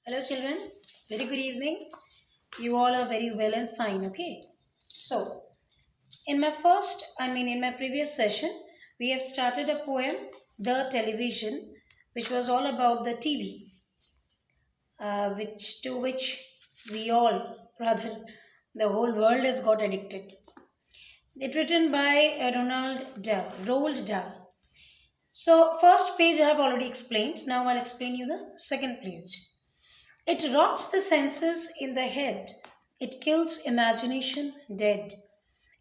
Hello children, very good evening. You all are very well and fine, okay? So, in my previous session, we have started a poem, The Television, which was all about the TV, which we all, rather, the whole world has got addicted. It written by Roald Dahl. So, first page I have already explained. Now I'll explain you the second page. It rots the senses in the head. It kills imagination dead.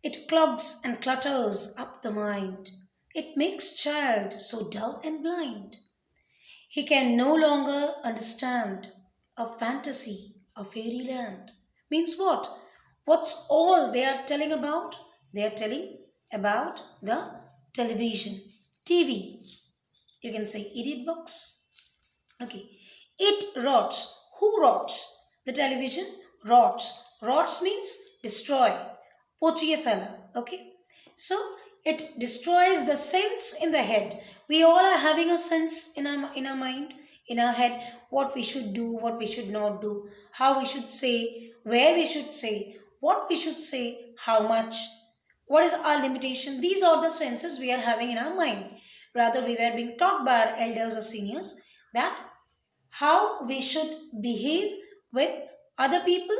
It clogs and clutters up the mind. It makes child so dull and blind. He can no longer understand a fantasy, a fairyland. Means what? What's all they are telling about? They are telling about the television, TV. You can say idiot box. Okay. It rots. Who rots? The television rots. Rots means destroy. Pochiye fella. Okay. So it destroys the sense in the head. We all are having a sense in our mind, in our head, what we should do, what we should not do, how we should say, where we should say, what we should say, how much, what is our limitation. These are the senses we are having in our mind. Rather, we were being taught by our elders or seniors that how we should behave with other people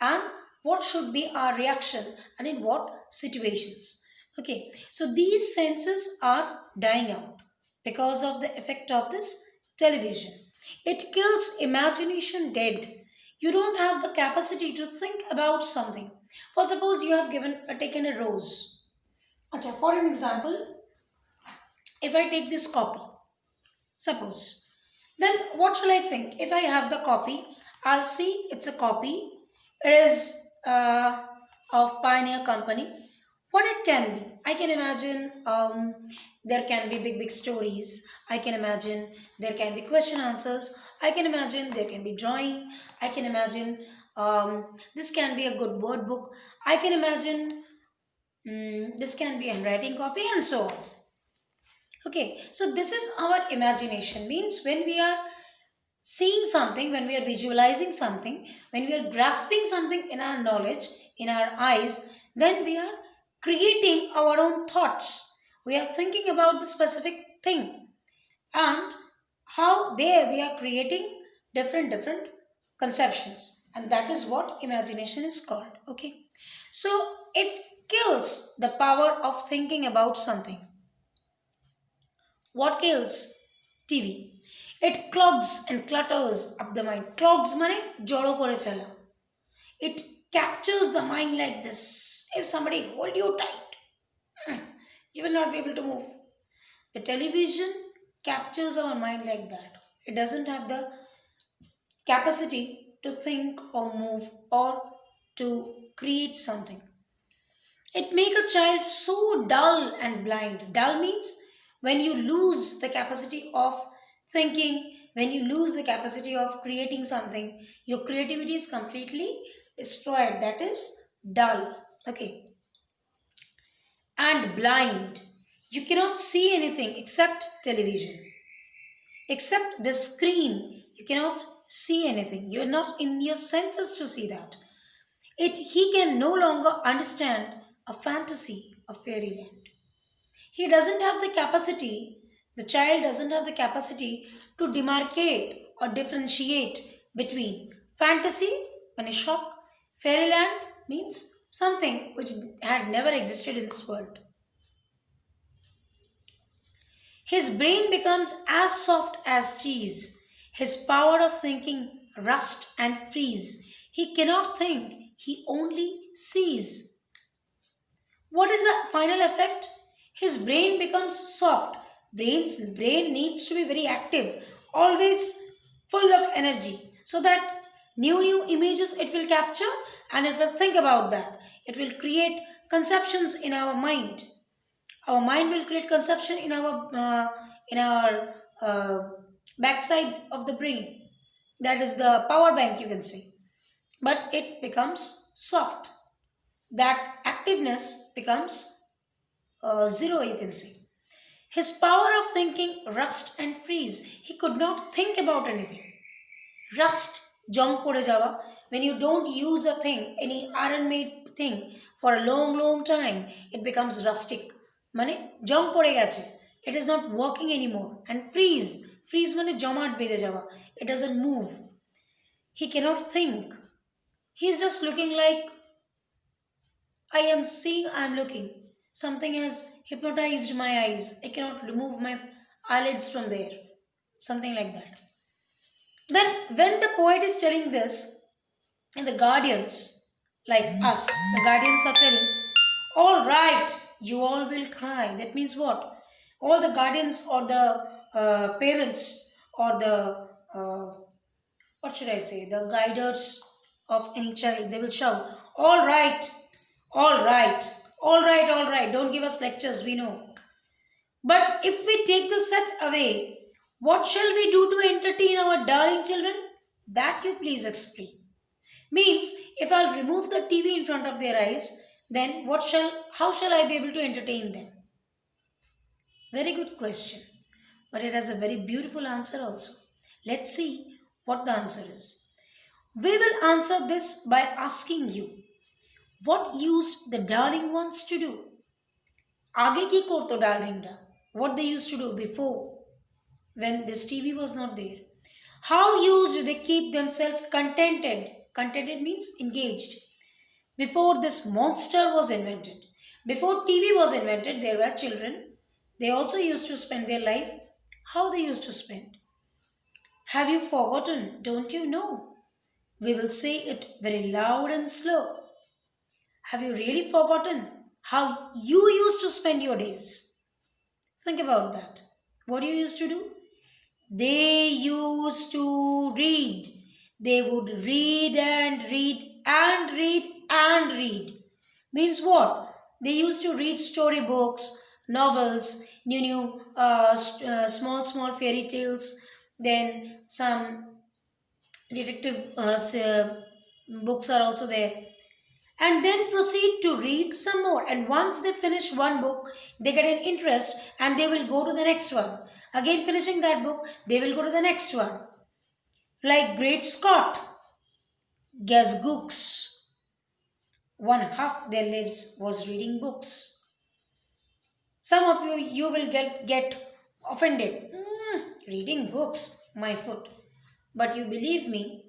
and what should be our reaction and in what situations. Okay, so these senses are dying out because of the effect of this television. It kills imagination dead. You don't have the capacity to think about something. For suppose you have taken a rose. Acha, for an example, if I take this copy, suppose, then what shall I think? If I have the copy, I'll see it's a copy. It is of Pioneer Company. What it can be? I can imagine there can be big stories. I can imagine there can be question answers. I can imagine there can be drawing. I can imagine this can be a good word book. I can imagine this can be a handwriting copy and so on. Okay, so this is our imagination. Means when we are seeing something, when we are visualizing something, when we are grasping something in our knowledge, in our eyes, then we are creating our own thoughts. We are thinking about the specific thing and how there we are creating different conceptions, and that is what imagination is called. Okay, so it kills the power of thinking about something. What kills? TV. It clogs and clutters up the mind. Clogs mane jolo kore fela. It captures the mind like this. If somebody hold you tight, you will not be able to move. The television captures our mind like that. It doesn't have the capacity to think or move or to create something. It make a child so dull and blind. Dull means when you lose the capacity of thinking, when you lose the capacity of creating something, your creativity is completely destroyed. That is dull. Okay. And blind. You cannot see anything except television. Except the screen. You cannot see anything. You are not in your senses to see that. He can no longer understand a fantasy, a fairyland. He doesn't have the capacity, the child doesn't have the capacity to demarcate or differentiate between fantasy, when a shock, fairyland means something which had never existed in this world. His brain becomes as soft as cheese. His power of thinking rust and freeze. He cannot think, he only sees. What is the final effect? His brain becomes soft. Brain needs to be very active, always full of energy, so that new images it will capture and it will think about that. It will create conceptions in our mind. Our mind will create conception in our backside of the brain. That is the power bank, you can say. But it becomes soft. That activeness becomes zero, you can say. His power of thinking rust and freeze. He could not think about anything. Rust. junk pore jawa, when you don't use a thing, any iron made thing, for a long long time, it becomes rustic, মানে junk pore geche, it is not working anymore. And freeze মানে জমাট বেঁধে যাওয়া, it doesn't move, he cannot think, he's just looking like, I am seeing, I am looking, something has hypnotized my eyes, I cannot remove my eyelids from there, something like that. Then, when the poet is telling this, and the guardians, like us, the guardians are telling, all right, you all will cry. That means what? All the guardians or the parents or the, what should I say, the guiders of any child, they will shout, all right, all right, all right, all right, don't give us lectures, we know. But if we take the set away, what shall we do to entertain our darling children? That you please explain. Means if I'll remove the TV in front of their eyes, then how shall I be able to entertain them? Very good question. But it has a very beautiful answer also. Let's see what the answer is. We will answer this by asking you, what used the darling ones to do? Aage ki korto darlingda? What they used to do before, when this TV was not there. How used they keep themselves contented? Contented means engaged. Before this monster was invented, before TV was invented, there were children. They also used to spend their life. How they used to spend? Have you forgotten? Don't you know? We will say it very loud and slow. Have you really forgotten how you used to spend your days? Think about that. What do you used to do? They used to read. They would read and read and read and read. Means what? They used to read storybooks, novels, small fairy tales, then some detective books are also there, and then proceed to read some more. And once they finish one book, they get an interest and they will go to the next one. Again, finishing that book, they will go to the next one. Like Great Scott, Gazgooks, one half their lives was reading books. Some of you will get offended. Reading books, my foot. But you believe me,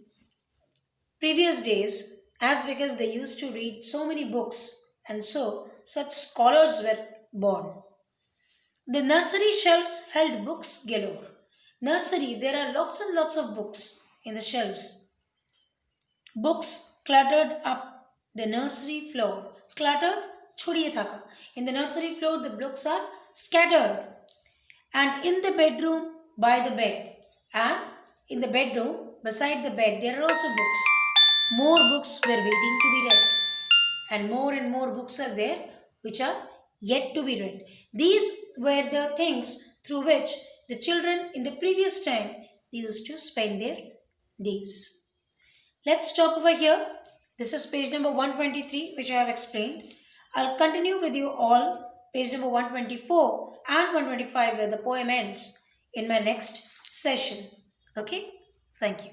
previous days, as because they used to read so many books, and so such scholars were born. The nursery shelves held books galore. Nursery, there are lots and lots of books in the shelves. Books cluttered up the nursery floor. Cluttered, chhodiye thaka. In the nursery floor, the books are scattered. And in the bedroom, by the bed. And in the bedroom, beside the bed, there are also books. More books were waiting to be read. And more books are there which are yet to be read. These were the things through which the children in the previous time they used to spend their days. Let's stop over here. This is page number 123 which I have explained. I'll continue with you all page number 124 and 125 where the poem ends in my next session. Okay? Thank you.